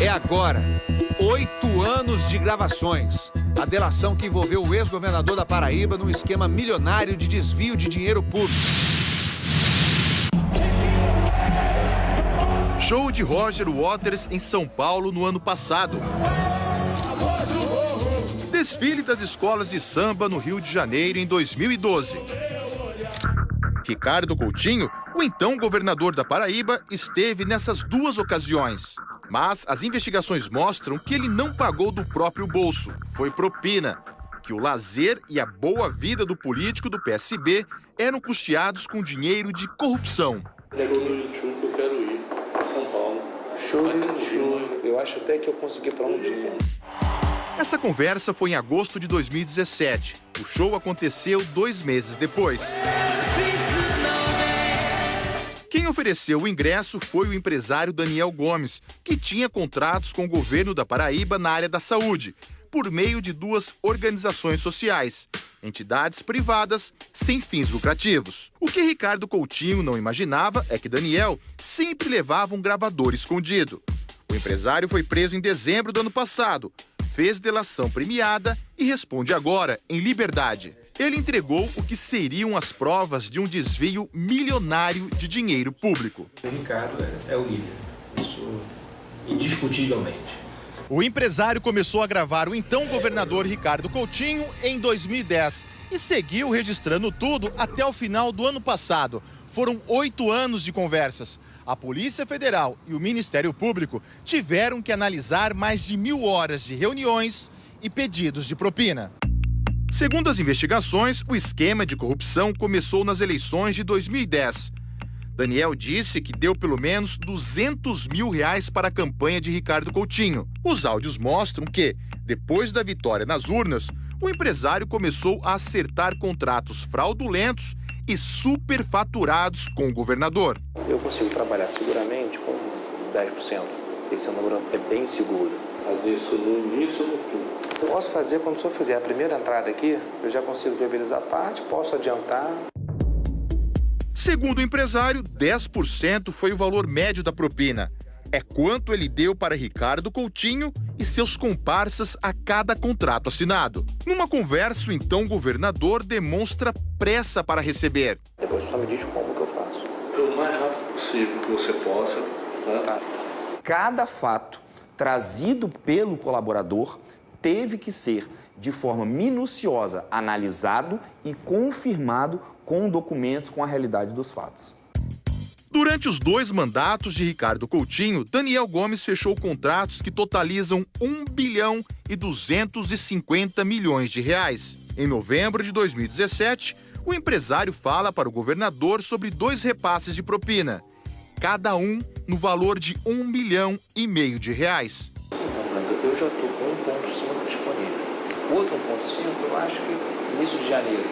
É agora. 8 anos de gravações. A delação que envolveu o ex-governador da Paraíba num esquema milionário de desvio de dinheiro público. Show de Roger Waters em São Paulo no ano passado. Desfile das escolas de samba no Rio de Janeiro em 2012. Ricardo Coutinho, o então governador da Paraíba, esteve nessas duas ocasiões. Mas as investigações mostram que ele não pagou do próprio bolso, foi propina. Que o lazer e a boa vida do político do PSB eram custeados com dinheiro de corrupção. Show no YouTube que eu quero ir, São Paulo. Show no YouTube. Eu acho até que eu consegui para um dia. Essa conversa foi em agosto de 2017. O show aconteceu 2 meses depois. Quem ofereceu o ingresso foi o empresário Daniel Gomes, que tinha contratos com o governo da Paraíba na área da saúde, por meio de 2 organizações sociais, entidades privadas sem fins lucrativos. O que Ricardo Coutinho não imaginava é que Daniel sempre levava um gravador escondido. O empresário foi preso em dezembro do ano passado, fez delação premiada e responde agora em liberdade. Ele entregou o que seriam as provas de um desvio milionário de dinheiro público. O Ricardo é o líder, isso indiscutivelmente. O empresário começou a gravar o então governador Ricardo Coutinho em 2010 e seguiu registrando tudo até o final do ano passado. Foram 8 anos de conversas. A Polícia Federal e o Ministério Público tiveram que analisar mais de 1.000 horas de reuniões e pedidos de propina. Segundo as investigações, o esquema de corrupção começou nas eleições de 2010. Daniel disse que deu pelo menos R$200 mil para a campanha de Ricardo Coutinho. Os áudios mostram que, depois da vitória nas urnas, o empresário começou a acertar contratos fraudulentos e superfaturados com o governador. Eu consigo trabalhar seguramente com 10%. Esse número é bem seguro. Fazer isso no início ou no fim? Eu posso fazer, quando o senhor fizer a primeira entrada aqui, eu já consigo viabilizar parte, posso adiantar. Segundo o empresário, 10% foi o valor médio da propina. É quanto ele deu para Ricardo Coutinho e seus comparsas a cada contrato assinado. Numa conversa, o então governador demonstra pressa para receber. Depois só me diz como que eu faço. O mais rápido possível que você possa, sabe? Tá. Cada fato trazido pelo colaborador teve que ser, de forma minuciosa, analisado e confirmado com documentos com a realidade dos fatos. Durante os 2 mandatos de Ricardo Coutinho, Daniel Gomes fechou contratos que totalizam R$1 bilhão e 250 milhões de reais. Em novembro de 2017, o empresário fala para o governador sobre 2 repasses de propina, cada um no valor de R$1,5 milhão de reais. Então, eu já estou com 1,5 disponível. O outro 1,5 eu acho que início de janeiro.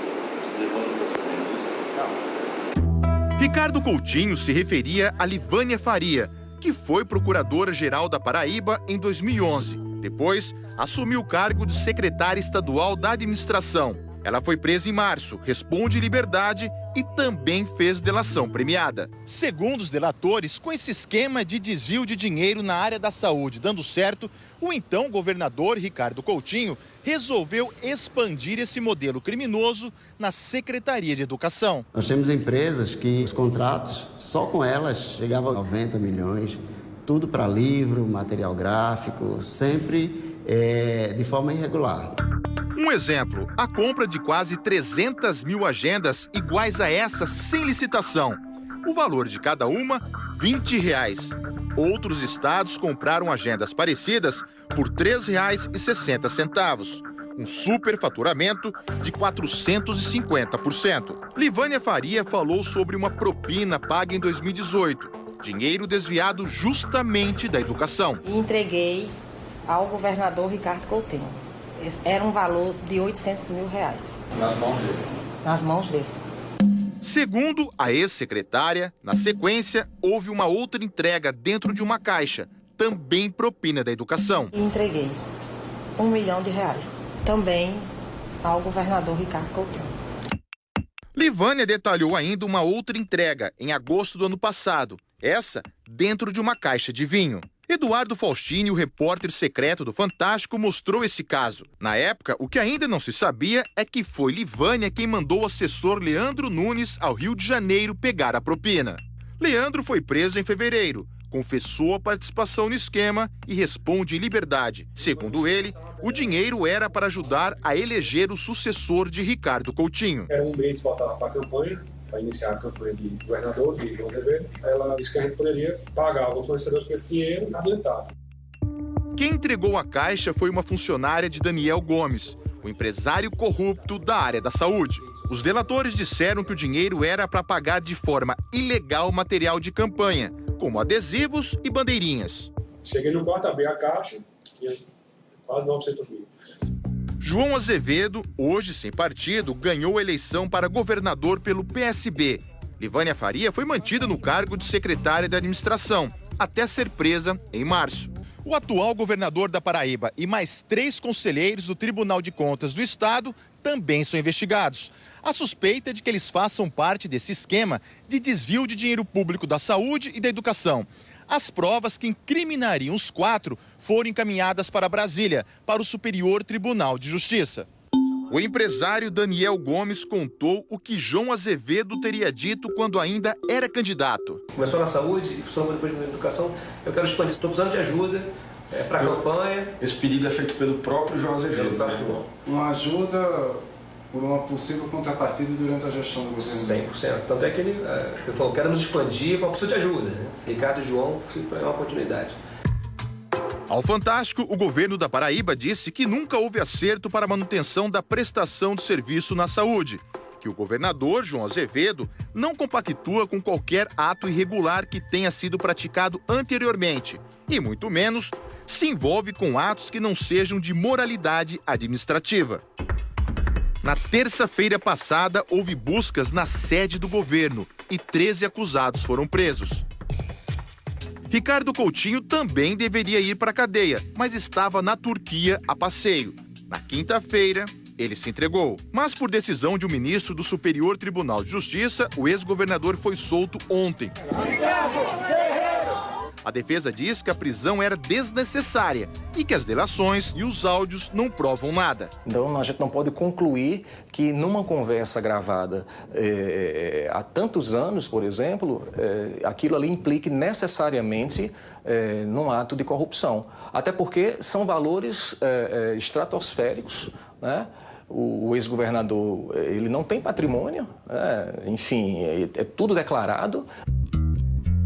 Não. Ricardo Coutinho se referia a Livânia Faria, que foi procuradora-geral da Paraíba em 2011. Depois, assumiu o cargo de secretária estadual da administração. Ela foi presa em março, responde em liberdade e também fez delação premiada. Segundo os delatores, com esse esquema de desvio de dinheiro na área da saúde dando certo, o então governador Ricardo Coutinho resolveu expandir esse modelo criminoso na Secretaria de Educação. Nós temos empresas que os contratos, só com elas, chegavam a 90 milhões, tudo para livro, material gráfico, sempre de forma irregular. Um exemplo, a compra de quase 300 mil agendas iguais a essa sem licitação. O valor de cada uma, R$20. Outros estados compraram agendas parecidas por R$3,60. Um superfaturamento de 450%. Livânia Faria falou sobre uma propina paga em 2018. Dinheiro desviado justamente da educação. E entreguei ao governador Ricardo Coutinho. Era um valor de R$800 mil. Nas mãos dele. Nas mãos dele. Segundo a ex-secretária, na sequência, houve uma outra entrega dentro de uma caixa, também propina da educação. E entreguei R$1 milhão, também ao governador Ricardo Coutinho. Livânia detalhou ainda uma outra entrega, em agosto do ano passado. Essa dentro de uma caixa de vinho. Eduardo Faustini, o repórter secreto do Fantástico, mostrou esse caso. Na época, o que ainda não se sabia é que foi Livânia quem mandou o assessor Leandro Nunes ao Rio de Janeiro pegar a propina. Leandro foi preso em fevereiro, confessou a participação no esquema e responde em liberdade. Segundo ele, o dinheiro era para ajudar a eleger o sucessor de Ricardo Coutinho. Era um mês que faltava para a campanha, para iniciar a campanha de governador, de João Azevedo. Ela disse que a gente poderia pagar alguns fornecedores com esse dinheiro adiantado. Quem entregou a caixa foi uma funcionária de Daniel Gomes, o empresário corrupto da área da saúde. Os delatores disseram que o dinheiro era para pagar de forma ilegal material de campanha, como adesivos e bandeirinhas. Cheguei no quarto, abri a caixa e quase 900 mil. João Azevedo, hoje sem partido, ganhou a eleição para governador pelo PSB. Livânia Faria foi mantida no cargo de secretária de administração, até ser presa em março. O atual governador da Paraíba e mais 3 conselheiros do Tribunal de Contas do Estado também são investigados. A suspeita é de que eles façam parte desse esquema de desvio de dinheiro público da saúde e da educação. As provas que incriminariam os 4 foram encaminhadas para Brasília, para o Superior Tribunal de Justiça. O empresário Daniel Gomes contou o que João Azevedo teria dito quando ainda era candidato. Começou na saúde e funcionou depois na educação. Eu quero expandir, estou precisando de ajuda para a campanha. Esse pedido é feito pelo próprio João Azevedo. Uma ajuda por uma possível contrapartida durante a gestão do governo. 100%. Tanto é que ele falou, quero nos expandir para uma pessoa de ajuda. Ricardo e João é uma continuidade. Ao Fantástico, o governo da Paraíba disse que nunca houve acerto para a manutenção da prestação de serviço na saúde, que o governador, João Azevedo, não compactua com qualquer ato irregular que tenha sido praticado anteriormente e, muito menos, se envolve com atos que não sejam de moralidade administrativa. Na terça-feira passada, houve buscas na sede do governo e 13 acusados foram presos. Ricardo Coutinho também deveria ir para a cadeia, mas estava na Turquia a passeio. Na quinta-feira, ele se entregou. Mas por decisão de um ministro do Superior Tribunal de Justiça, o ex-governador foi solto ontem. A defesa diz que a prisão era desnecessária e que as delações e os áudios não provam nada. Então, a gente não pode concluir que numa conversa gravada há tantos anos, por exemplo, aquilo ali implique necessariamente num ato de corrupção. Até porque são valores estratosféricos, né? O ex-governador, ele não tem patrimônio, enfim, é tudo declarado.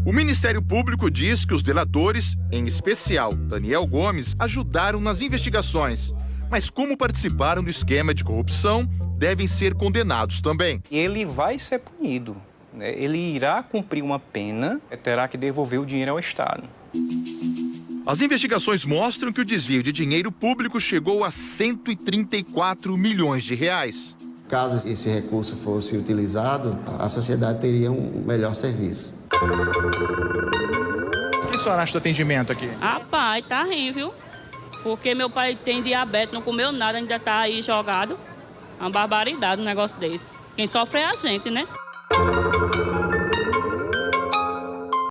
O Ministério Público diz que os delatores, em especial Daniel Gomes, ajudaram nas investigações. Mas como participaram do esquema de corrupção, devem ser condenados também. Ele vai ser punido, né? Ele irá cumprir uma pena, terá que devolver o dinheiro ao Estado. As investigações mostram que o desvio de dinheiro público chegou a 134 milhões de reais. Caso esse recurso fosse utilizado, a sociedade teria um melhor serviço. O que a senhora acha do atendimento aqui? Rapaz, tá ruim, viu? Porque meu pai tem diabetes, não comeu nada, ainda tá aí jogado. Uma barbaridade um negócio desse. Quem sofre é a gente, né?